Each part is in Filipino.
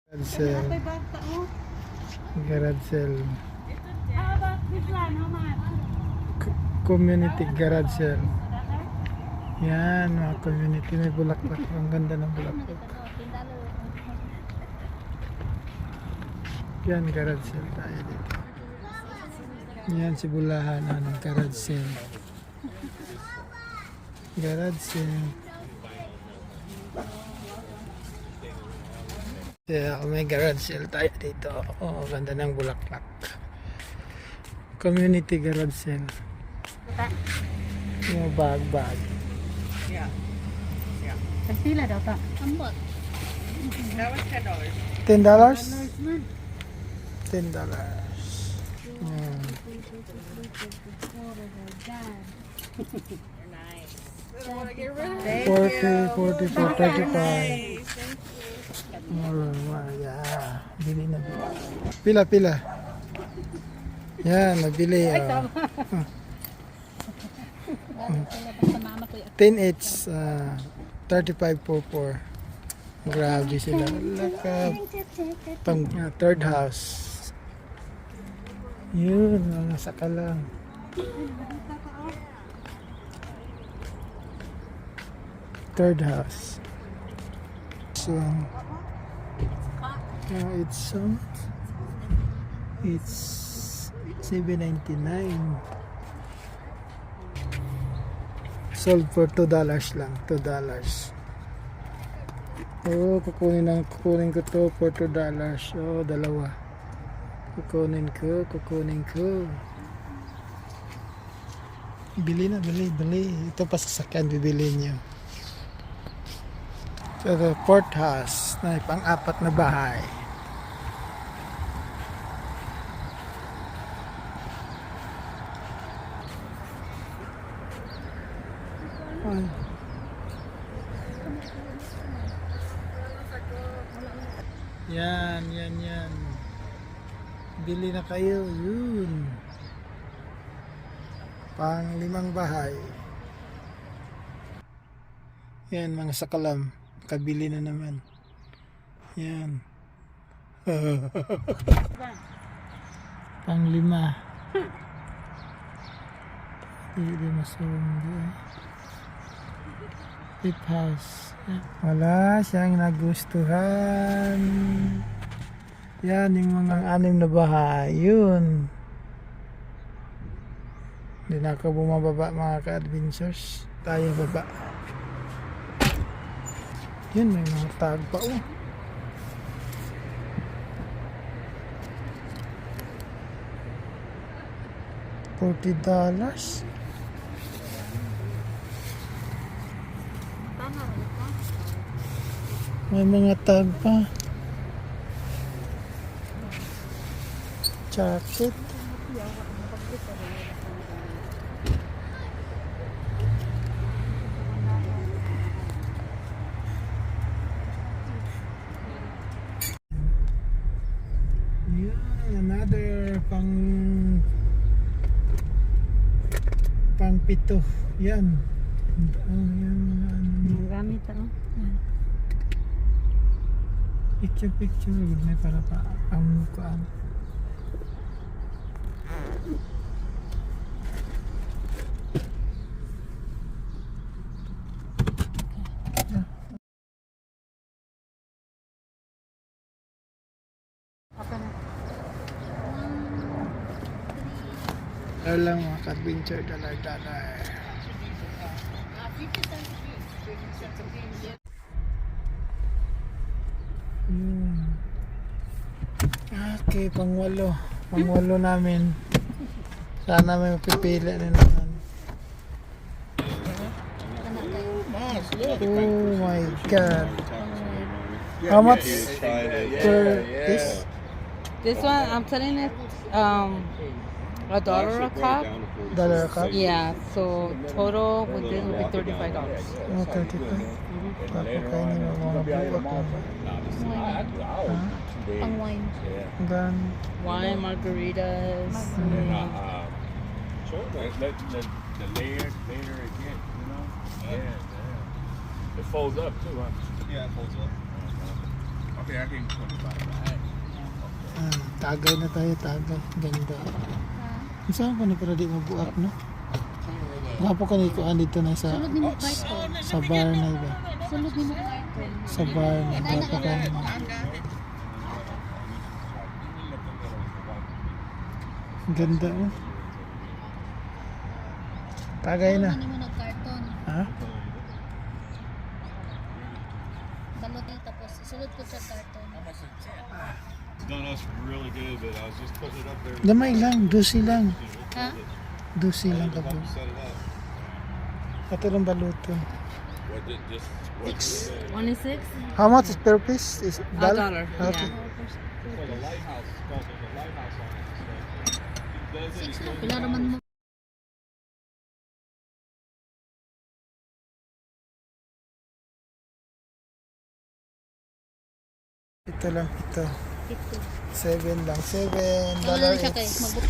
Garage sale. Garage sale. How about this one? How much? Community garage sale. Yan, mga community. May bulaklak. Ang ganda ng bulaklak. Yan, garage sale tayo dito. Yan, si Bulahan. Ano, garage sale. Garage sale. Yeah, may garage sale tayo dito. Oh, ganda ng bulaklak. Community garage sale. Yung bag. Yeah. Yeah. Pila daw ta? Ambot. That was $10. $10? Man. $10. Yan. Nice. I want to get rid of 40, 45. Alright, yeah. Bili na bili. Pila. Yan, nabili. 10 each, 35 po 4. Grabe sila. Laka, pang third house. Yun, mga saka lang. Third house. So, it's $7.99. Sold for $2 lang. $2. Oh, kukunin ko to for $2. Oh, dalawa. Kukunin ko. Bili. Ito pa sasakyan, bibili nyo. So, the fourth house na pang-apat na bahay. Ay. Yan. Bili na kayo, yun. Pang 5 bahay. Yan, mga sakalam. Kabili na naman. Yan. Pang 5. Hindi masundi. Fifth house. Wala siyang nagustuhan. Yan, yung mga 6 na bahay. Yun. Hindi na ako bumababa mga ka-adventures. Tayo baba. Yun, may mga tag pa. Oh. $40. May mga tag pa. Jacket. Another pang 7. Yan. Ang gamit ako. Picture may para pa ang kuan. Lang mga ka-adventure $1. Okay, pang-8 namin. Sana may mapipili na naman. Oh my God. How much per this? This one, I'm telling it, $1 a cup. $1 a cup? Yeah, so total with this will be $35. Oh, 35. Papakainin mo mga buwak mo. Pang wine. Then, Wine, margaritas. Sure, the layer again, you know? Yeah. It folds up too, huh? Yeah, it folds up. Okay, I gave him 25. Tagay na tayo, tagay. Ganda. Saan pa ni para di mabuak, no? Gapo ka ni kuan dito na sa Sulod ni mo karton. sa bar na ba? Sulod ni mo karton. Sa bar na gapo ka na. Ganda, oh. Tagay na. Sulod ni mo nagkarton. Ha? Balot niya tapos sulod ko sa karton. It's done us really good, but I was just putting it up there. Gamay lang, dusi lang. Ha? Dusi lang ka po. Set it up. Katulong baluto. What did just what did it? 26? How much is per piece? Is $1. Okay. For the lighthouse, it's called the lighthouse on it. He does it. Six na. Pila naman mo. Ito lang, ito. Ito. 7 lang. $7 Wala na siya kay each. magbuk.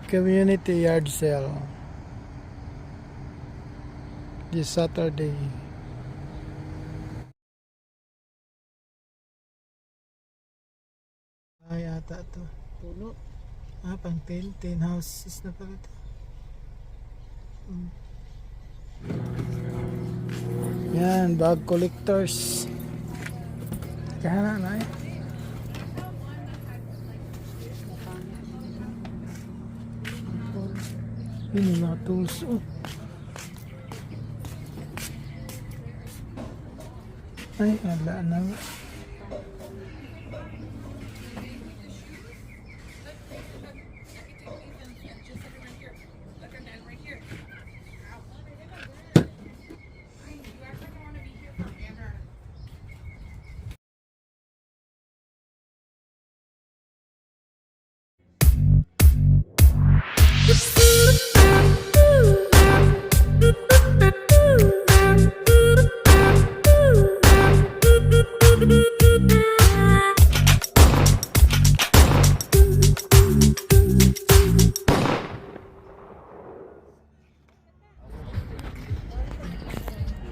Community yard sale. This Saturday. Ay, ata to. Puno. Pang 10 houses na pala ito. Yan, bag collectors. Kaya na eh. Yun yung mga tools. Oh. Ay, ala na.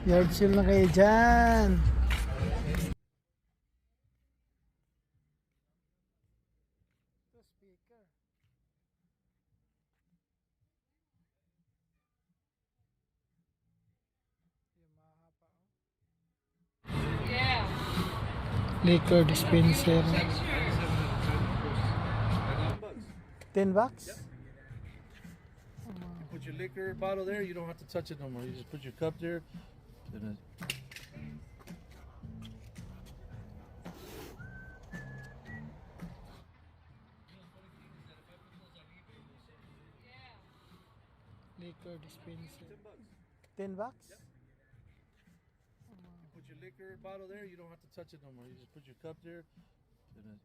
Yard sale na kayo dyan. Liquor dispenser. $10? Put your liquor bottle there, you don't have to touch it no more. You just put your cup there. And Liquor dispenser. $10? put your liquor bottle there, you don't have to touch it no more. You just put your cup there. And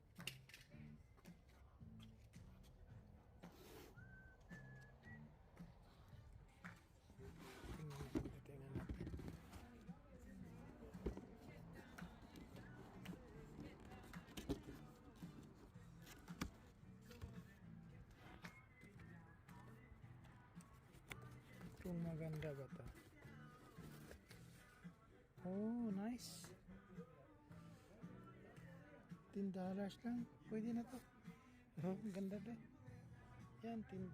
Kung maganda ba to? Oh, nice. $10 lang. Pwede na to. Oh, ang ganda din. Yan, $10.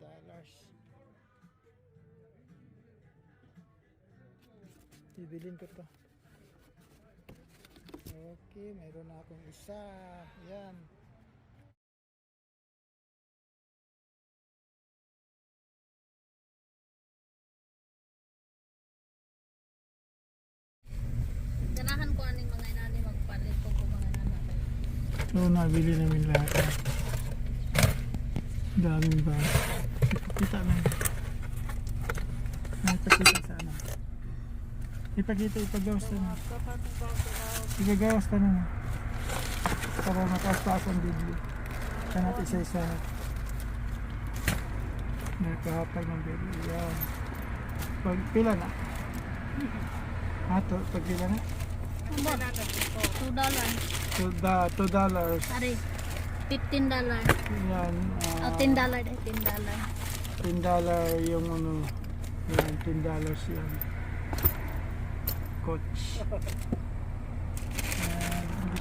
Bibilin ko to. Okay, mayroon na akong isa. Yan. Ganahan ko aning mga inani magpalit ko mga nanay. So, nabili namin lahat. Daming ba? Ipakita lang. Ipakita sa ano. Ipakita, ipagawas ka na. Igagawas ka na. Para mataas-taas ang video. Kaya natin isa-isa. Nakahapag ng video. Yan. Pag pila na. Pagkila na? $2. $2. Ari, $15. Yan. Oh, $10 deh, $10. $10 yung ano. Yan, $10 yan. Coach. Yan.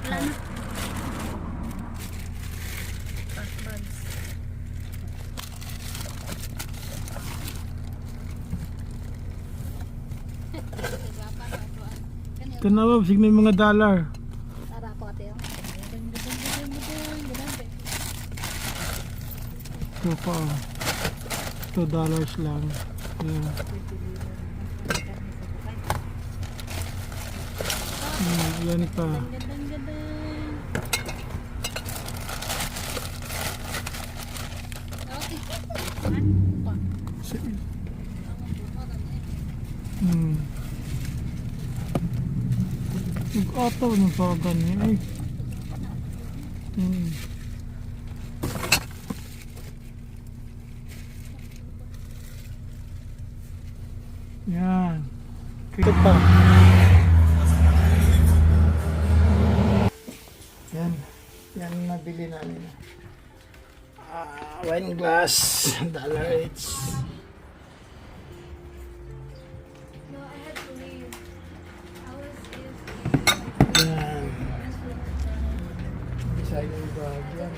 Wala na. Fast bags. Tanawa, sige mga dollar. Tara ko ate. Ito pa. $2 lang. Yan. Yan pa. Ug-ataw ng pagan niya ay. Yan. Ito pa. Yan. Yan nabili namin. Wine glass. $1. Yan. Designer bag. Yan.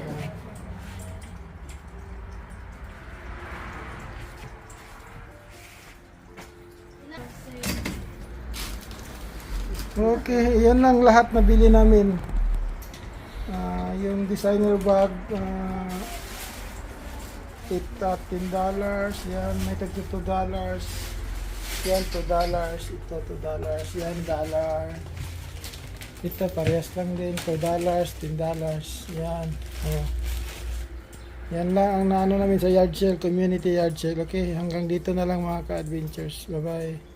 Okay, yan lang lahat na bili namin. Yung designer bag, $10. Yan, may tag $2. Yan, $2. Ito, $2. Yan, $1. Ito, parehas lang din. $4, $10. Yan. Oh. Yan lang ang naano namin sa yard sale, community yard sale. Okay, hanggang dito na lang mga ka-adventures. Bye-bye.